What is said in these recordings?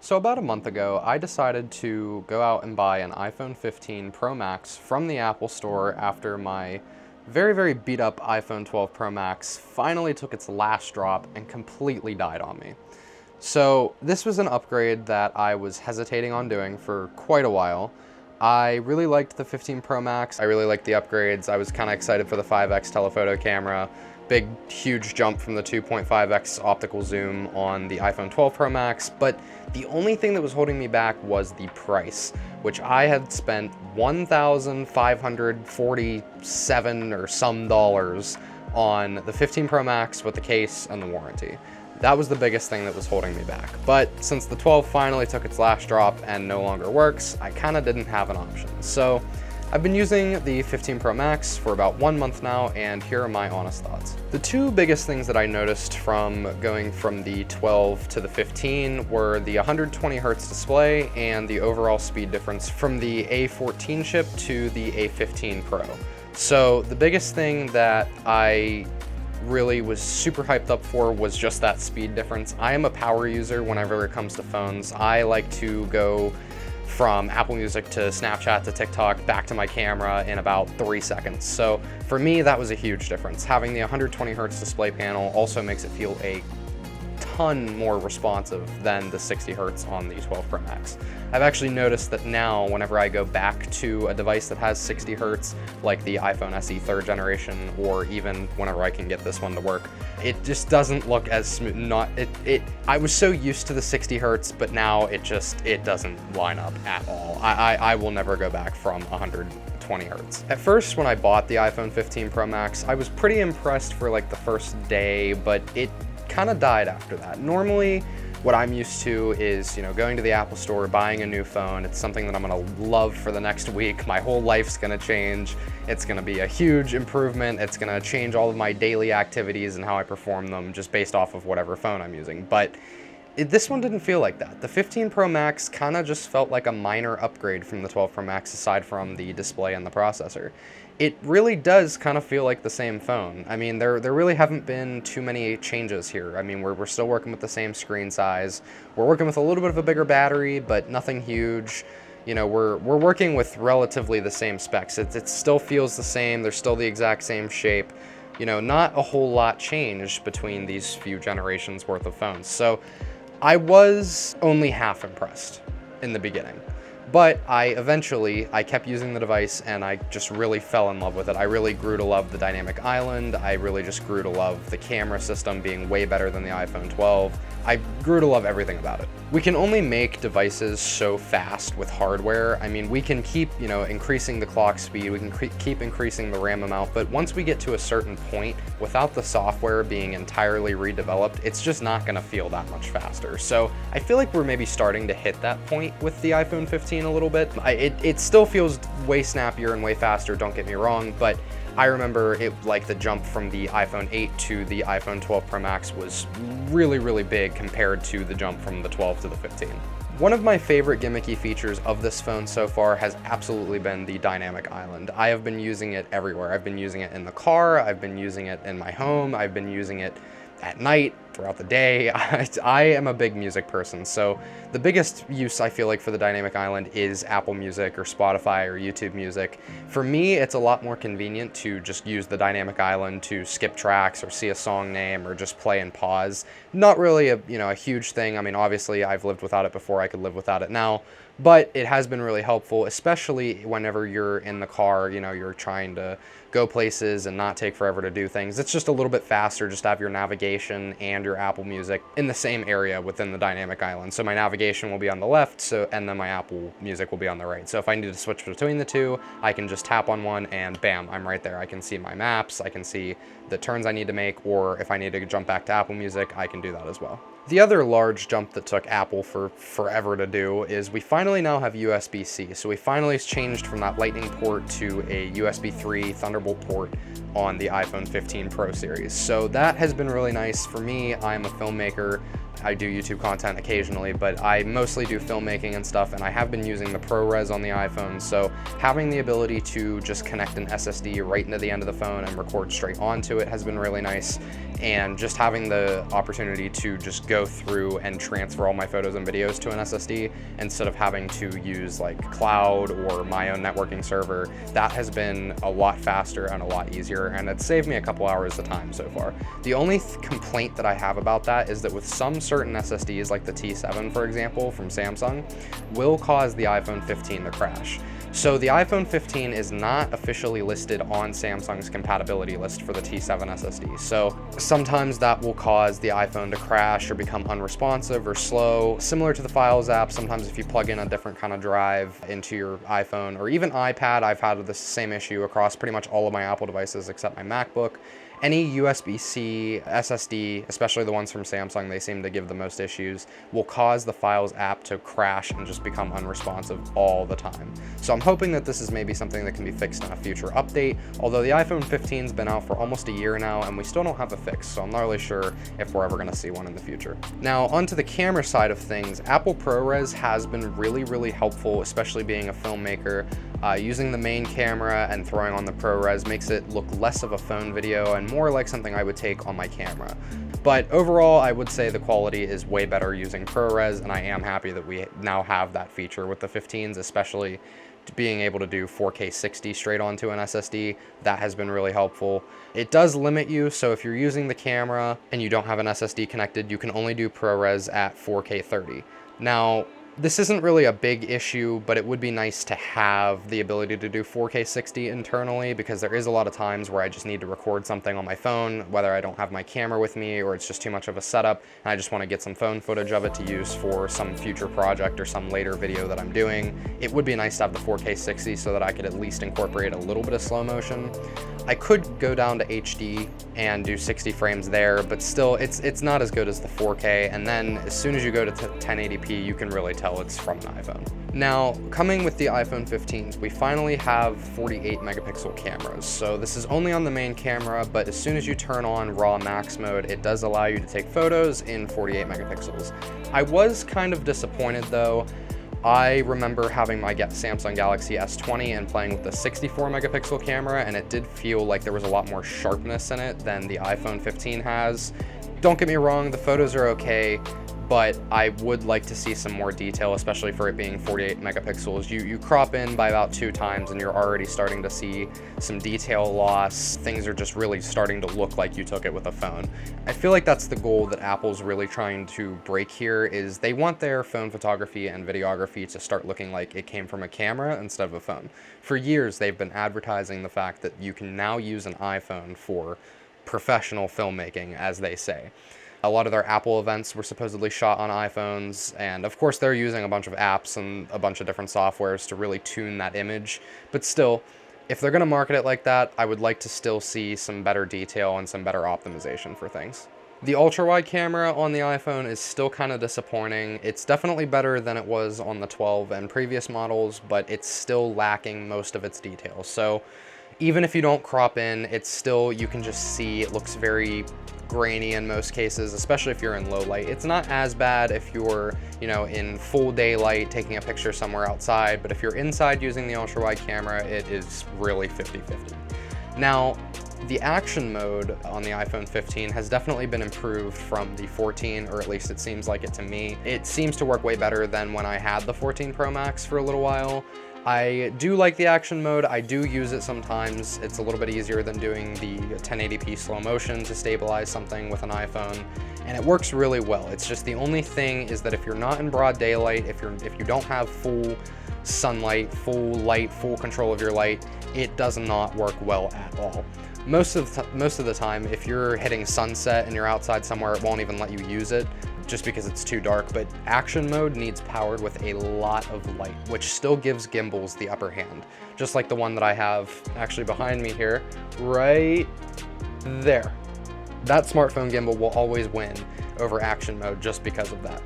So about a month ago, I decided to go out and buy an iPhone 15 Pro Max from the Apple Store after my very beat up iPhone 12 Pro Max finally took its last drop and completely died on me. So this was an upgrade that I was hesitating on doing for quite a while. I really liked the 15 Pro Max. I really liked the upgrades. I was kind of excited for the 5x telephoto camera. Big, huge jump from the 2.5x optical zoom on the iPhone 12 Pro Max, but the only thing that was holding me back was the price, which I had spent $1,547 or some dollars on the 15 Pro Max with the case and the warranty. That was the biggest thing that was holding me back. But since the 12 finally took its last drop and no longer works, I kind of didn't have an option. So I've been using the 15 Pro Max for about 1 month now, and here are my honest thoughts. The two biggest things that I noticed from going from the 12 to the 15 were the 120 Hz display and the overall speed difference from the A14 chip to the A15 Pro. So the biggest thing that I really was super hyped up for was just that speed difference. I am a power user whenever it comes to phones. I like to go from Apple Music to Snapchat to TikTok back to my camera in about 3 seconds. So for me, that was a huge difference. Having the 120 Hz display panel also makes it feel a ton more responsive than the 60 Hz on the 12 Pro Max. I've actually noticed that now whenever I go back to a device that has 60 Hz, like the iPhone SE 3rd generation, or even whenever I can get this one to work, it just doesn't look as smooth. I was so used to the 60 Hz, but now it doesn't line up at all. I will never go back from 120 Hz. At first, when I bought the iPhone 15 Pro Max, I was pretty impressed for like the first day, but it kind of died after that. Normally, what I'm used to is, going to the Apple Store, buying a new phone. It's something that I'm gonna love for the next week. My whole life's gonna change. It's gonna be a huge improvement. It's gonna change all of my daily activities and how I perform them just based off of whatever phone I'm using. But this one didn't feel like that. The 15 Pro Max kind of just felt like a minor upgrade from the 12 Pro Max aside from the display and the processor. It really does kind of feel like the same phone. I mean, there really haven't been too many changes here. I mean, we're still working with the same screen size. We're working with a little bit of a bigger battery, but nothing huge. We're working with relatively the same specs. It still feels the same. They're still the exact same shape. Not a whole lot changed between these few generations worth of phones. So I was only half impressed in the beginning. But I kept using the device and I just really fell in love with it. I really grew to love the dynamic island. I really just grew to love the camera system being way better than the iPhone 12. I grew to love everything about it. We can only make devices so fast with hardware. I mean, we can keep, increasing the clock speed, we can keep increasing the RAM amount, but once we get to a certain point, without the software being entirely redeveloped, it's just not gonna feel that much faster. So I feel like we're maybe starting to hit that point with the iPhone 15 a little bit. It still feels way snappier and way faster, don't get me wrong, but I remember the jump from the iPhone 8 to the iPhone 12 Pro Max was really big compared to the jump from the 12 to the 15. One of my favorite gimmicky features of this phone so far has absolutely been the dynamic island. I have been using it everywhere. I've been using it in the car, I've been using it in my home, I've been using it at night, throughout the day. I am a big music person, so the biggest use I feel like for the dynamic island is Apple Music or Spotify or YouTube Music. For me, it's a lot more convenient to just use the dynamic island to skip tracks or see a song name or just play and pause. Not really a huge thing. I mean, obviously I've lived without it before, I could live without it now, but it has been really helpful, especially whenever you're in the car, you're trying to go places and not take forever to do things. It's just a little bit faster just to have your navigation and your Apple Music in the same area within the dynamic island. So my navigation will be on the left, and then my Apple Music will be on the right. So if I need to switch between the two, I can just tap on one and bam, I'm right there. I can see my maps, I can see the turns I need to make, or if I need to jump back to Apple Music, I can do that as well. The other large jump that took Apple for forever to do is we finally now have USB-C. So we finally changed from that Lightning port to a USB 3 Thunderbolt port on the iPhone 15 Pro series. So that has been really nice for me. I'm a filmmaker. I do YouTube content occasionally, but I mostly do filmmaking and stuff, and I have been using the ProRes on the iPhone, so having the ability to just connect an SSD right into the end of the phone and record straight onto it has been really nice, and just having the opportunity to just go through and transfer all my photos and videos to an SSD instead of having to use like cloud or my own networking server, that has been a lot faster and a lot easier, and it's saved me a couple hours of time so far. The only complaint that I have about that is that with some certain SSDs, like the T7 for example from Samsung, will cause the iPhone 15 to crash. So the iPhone 15 is not officially listed on Samsung's compatibility list for the T7 SSD. So sometimes that will cause the iPhone to crash or become unresponsive or slow. Similar to the Files app, sometimes if you plug in a different kind of drive into your iPhone or even iPad, I've had the same issue across pretty much all of my Apple devices except my MacBook. Any USB-C SSD, especially the ones from Samsung, they seem to give the most issues, will cause the Files app to crash and just become unresponsive all the time. So I'm hoping that this is maybe something that can be fixed in a future update, although the iPhone 15's been out for almost a year now and we still don't have a fix, so I'm not really sure if we're ever going to see one in the future. Now, onto the camera side of things, Apple ProRes has been really helpful, especially being a filmmaker. Using the main camera and throwing on the ProRes makes it look less of a phone video and more like something I would take on my camera. But overall, I would say the quality is way better using ProRes, and I am happy that we now have that feature with the 15s, especially being able to do 4K 60 straight onto an SSD. That has been really helpful. It does limit you, so if you're using the camera and you don't have an SSD connected, you can only do ProRes at 4K 30. Now, this isn't really a big issue, but it would be nice to have the ability to do 4K 60 internally, because there is a lot of times where I just need to record something on my phone, whether I don't have my camera with me or it's just too much of a setup, and I just want to get some phone footage of it to use for some future project or some later video that I'm doing. It would be nice to have the 4K 60 so that I could at least incorporate a little bit of slow motion. I could go down to HD and do 60 frames there, but still it's not as good as the 4K, and then as soon as you go to 1080p, you can really tell it's from an iPhone. Now, coming with the iPhone 15s, we finally have 48 megapixel cameras. So this is only on the main camera, but as soon as you turn on RAW max mode, it does allow you to take photos in 48 megapixels. I was kind of disappointed though. I remember having my Samsung Galaxy S20 and playing with the 64 megapixel camera, and it did feel like there was a lot more sharpness in it than the iPhone 15 has. Don't get me wrong, the photos are okay, but I would like to see some more detail, especially for it being 48 megapixels. You crop in by about 2 times and you're already starting to see some detail loss. Things are just really starting to look like you took it with a phone. I feel like that's the goal that Apple's really trying to break here, is they want their phone photography and videography to start looking like it came from a camera instead of a phone. For years, they've been advertising the fact that you can now use an iPhone for professional filmmaking, as they say. A lot of their Apple events were supposedly shot on iPhones, and of course they're using a bunch of apps and a bunch of different softwares to really tune that image. But still, if they're going to market it like that, I would like to still see some better detail and some better optimization for things. The ultra-wide camera on the iPhone is still kind of disappointing. It's definitely better than it was on the 12 and previous models, but it's still lacking most of its details. So even if you don't crop in, it's still, you can just see it looks very grainy in most cases, especially if you're in low light. It's not as bad if you're, in full daylight taking a picture somewhere outside, but if you're inside using the ultra-wide camera, it is really 50-50. Now, the action mode on the iPhone 15 has definitely been improved from the 14, or at least it seems like it to me. It seems to work way better than when I had the 14 Pro Max for a little while. I do like the action mode. I do use it sometimes. It's a little bit easier than doing the 1080p slow motion to stabilize something with an iPhone, and it works really well. It's just the only thing is that if you're not in broad daylight, if you don't have full sunlight, full light, full control of your light, it does not work well at all. Most of the time, if you're hitting sunset and you're outside somewhere, it won't even let you use it, just because it's too dark. But action mode needs powered with a lot of light, which still gives gimbals the upper hand, just like the one that I have actually behind me here, right there. That smartphone gimbal will always win over action mode just because of that.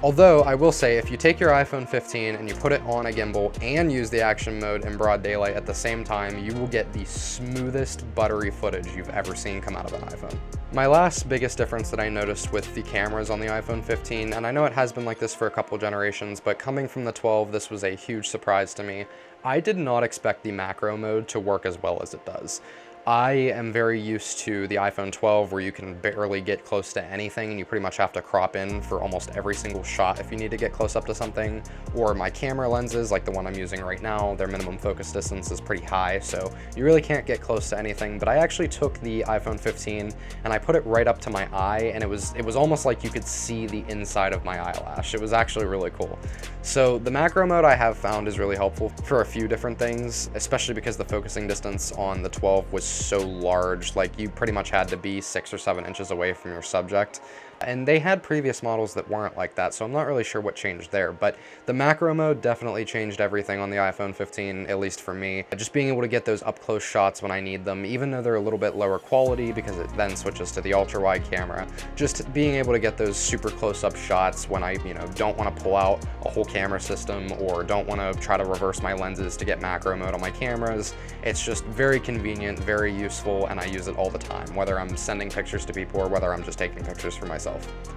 Although I will say, if you take your iPhone 15 and you put it on a gimbal and use the action mode in broad daylight at the same time, you will get the smoothest buttery footage you've ever seen come out of an iPhone. My last biggest difference that I noticed with the cameras on the iPhone 15, and I know it has been like this for a couple generations, but coming from the 12, this was a huge surprise to me. I did not expect the macro mode to work as well as it does. I am very used to the iPhone 12 where you can barely get close to anything and you pretty much have to crop in for almost every single shot if you need to get close up to something. Or my camera lenses, like the one I'm using right now, their minimum focus distance is pretty high, so you really can't get close to anything. But I actually took the iPhone 15 and I put it right up to my eye, and it was almost like you could see the inside of my eyelash. It was actually really cool. So the macro mode I have found is really helpful for a few different things, especially because the focusing distance on the 12 was so large. Like, you pretty much had to be 6 or 7 inches away from your subject. And they had previous models that weren't like that, so I'm not really sure what changed there. But the macro mode definitely changed everything on the iPhone 15, at least for me. Just being able to get those up-close shots when I need them, even though they're a little bit lower quality because it then switches to the ultra-wide camera. Just being able to get those super close-up shots when I, don't want to pull out a whole camera system or don't want to try to reverse my lenses to get macro mode on my cameras. It's just very convenient, very useful, and I use it all the time, whether I'm sending pictures to people or whether I'm just taking pictures for myself.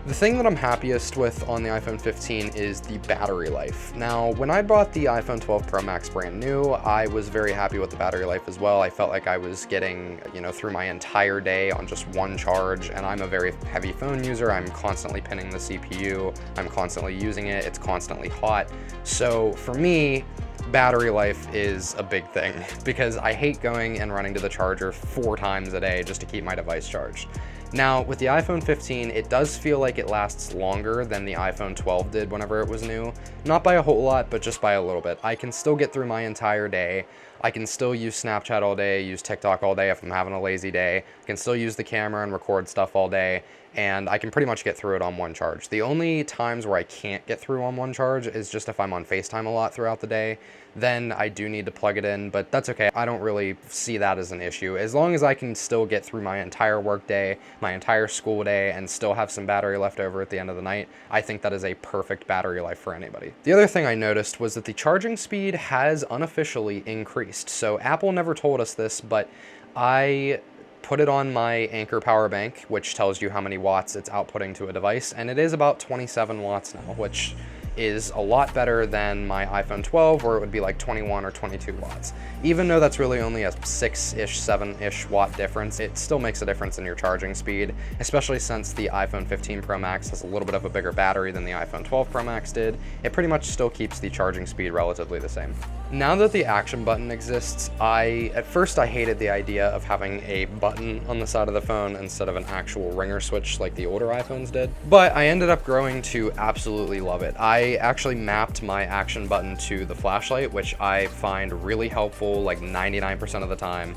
The thing that I'm happiest with on the iPhone 15 is the battery life. Now, when I bought the iPhone 12 Pro Max brand new, I was very happy with the battery life as well. I felt like I was getting, through my entire day on just one charge, and I'm a very heavy phone user. I'm constantly pinning the CPU. I'm constantly using it. It's constantly hot. So for me, battery life is a big thing because I hate going and running to the charger 4 times a day just to keep my device charged. Now, with the iPhone 15, it does feel like it lasts longer than the iPhone 12 did whenever it was new. Not by a whole lot, but just by a little bit. I can still get through my entire day. I can still use Snapchat all day, use TikTok all day if I'm having a lazy day. I can still use the camera and record stuff all day, and I can pretty much get through it on one charge. The only times where I can't get through on one charge is just if I'm on FaceTime a lot throughout the day. Then I do need to plug it in, but that's okay. I don't really see that as an issue. As long as I can still get through my entire work day, my entire school day, and still have some battery left over at the end of the night, I think that is a perfect battery life for anybody. The other thing I noticed was that the charging speed has unofficially increased. So Apple never told us this, but I put it on my Anker power bank, which tells you how many watts it's outputting to a device, and it is about 27 watts now, which is a lot better than my iPhone 12, where it would be like 21 or 22 watts. Even though that's really only a 6-ish, 7-ish watt difference, it still makes a difference in your charging speed, especially since the iPhone 15 Pro Max has a little bit of a bigger battery than the iPhone 12 Pro Max did. It pretty much still keeps the charging speed relatively the same. Now that the action button exists, at first I hated the idea of having a button on the side of the phone instead of an actual ringer switch like the older iPhones did, but I ended up growing to absolutely love it. I actually mapped my action button to the flashlight, which I find really helpful like 99% of the time.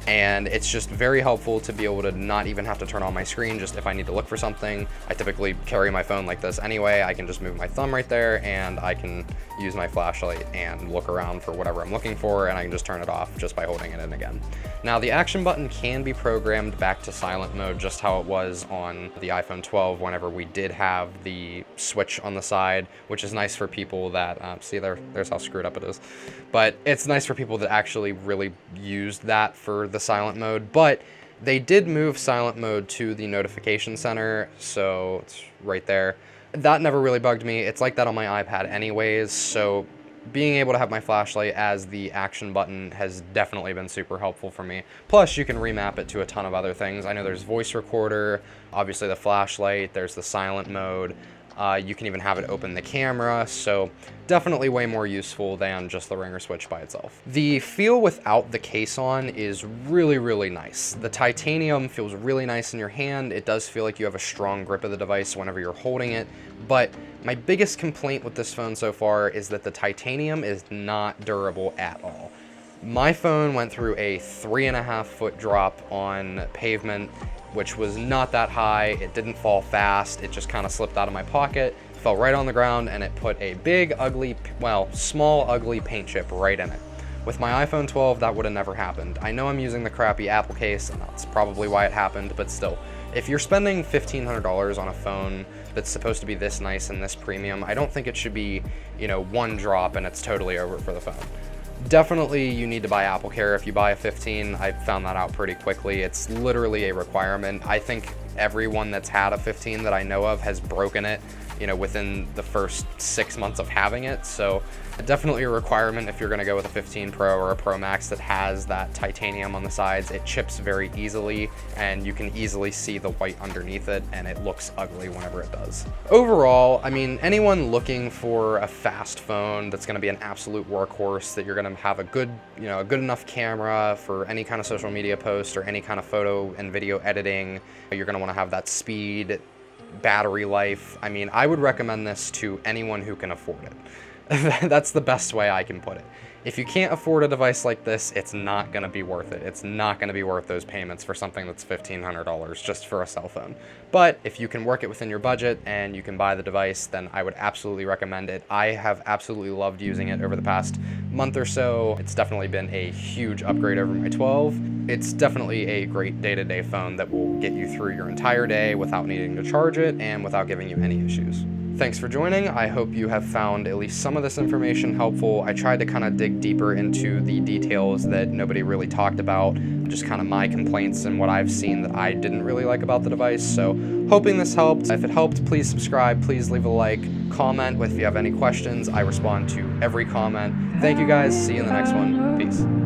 And it's just very helpful to be able to not even have to turn on my screen just if I need to look for something. I typically carry my phone like this anyway. I can just move my thumb right there and I can use my flashlight and look around for whatever I'm looking for, and I can just turn it off just by holding it in again. Now, the action button can be programmed back to silent mode, just how it was on the iPhone 12 whenever we did have the switch on the side, which is nice for people that, see there's how screwed up it is. But it's nice for people that actually really used that for the silent mode, but they did move silent mode to the notification center, so it's right there. That never really bugged me. It's like that on my iPad anyways, so being able to have my flashlight as the action button has definitely been super helpful for me. Plus, you can remap it to a ton of other things. I know there's voice recorder, obviously the flashlight, there's the silent mode. You can even have it open the camera, so definitely way more useful than just the ringer switch by itself. The feel without the case on is really, really nice. The titanium feels really nice in your hand. It does feel like you have a strong grip of the device whenever you're holding it, but my biggest complaint with this phone so far is that the titanium is not durable at all. My phone went through a 3.5-foot drop on pavement, which was not that high. It didn't fall fast. It just kind of slipped out of my pocket, fell right on the ground, and it put a big, ugly, small, ugly paint chip right in it. With my iPhone 12, that would have never happened. I know I'm using the crappy Apple case, and that's probably why it happened, but still. If you're spending $1,500 on a phone that's supposed to be this nice and this premium, I don't think it should be, one drop and it's totally over for the phone. Definitely you need to buy AppleCare if you buy a 15. I found that out pretty quickly. It's literally a requirement. I think everyone that's had a 15 that I know of has broken it, you know, within the first 6 months of having it. So definitely a requirement if you're going to go with a 15 Pro or a Pro Max that has that titanium on the sides. It chips very easily and you can easily see the white underneath it, and it looks ugly whenever it does. Overall, I mean, anyone looking for a fast phone that's going to be an absolute workhorse, that you're going to have a good, you know, a good enough camera for any kind of social media post or any kind of photo and video editing, you're going to want to have that speed, battery life. I mean, I would recommend this to anyone who can afford it. That's the best way I can put it. If you can't afford a device like this, it's not going to be worth it. It's not going to be worth those payments for something that's $1,500 just for a cell phone. But if you can work it within your budget and you can buy the device, then I would absolutely recommend it. I have absolutely loved using it over the past month or so. It's definitely been a huge upgrade over my 12. It's definitely a great day-to-day phone that will get you through your entire day without needing to charge it and without giving you any issues. Thanks for joining. I hope you have found at least some of this information helpful. I tried to kind of dig deeper into the details that nobody really talked about, just kind of my complaints and what I've seen that I didn't really like about the device. So hoping this helped. If it helped, please subscribe, please leave a like, comment if you have any questions. I respond to every comment. Thank you guys. See you in the next one. Peace.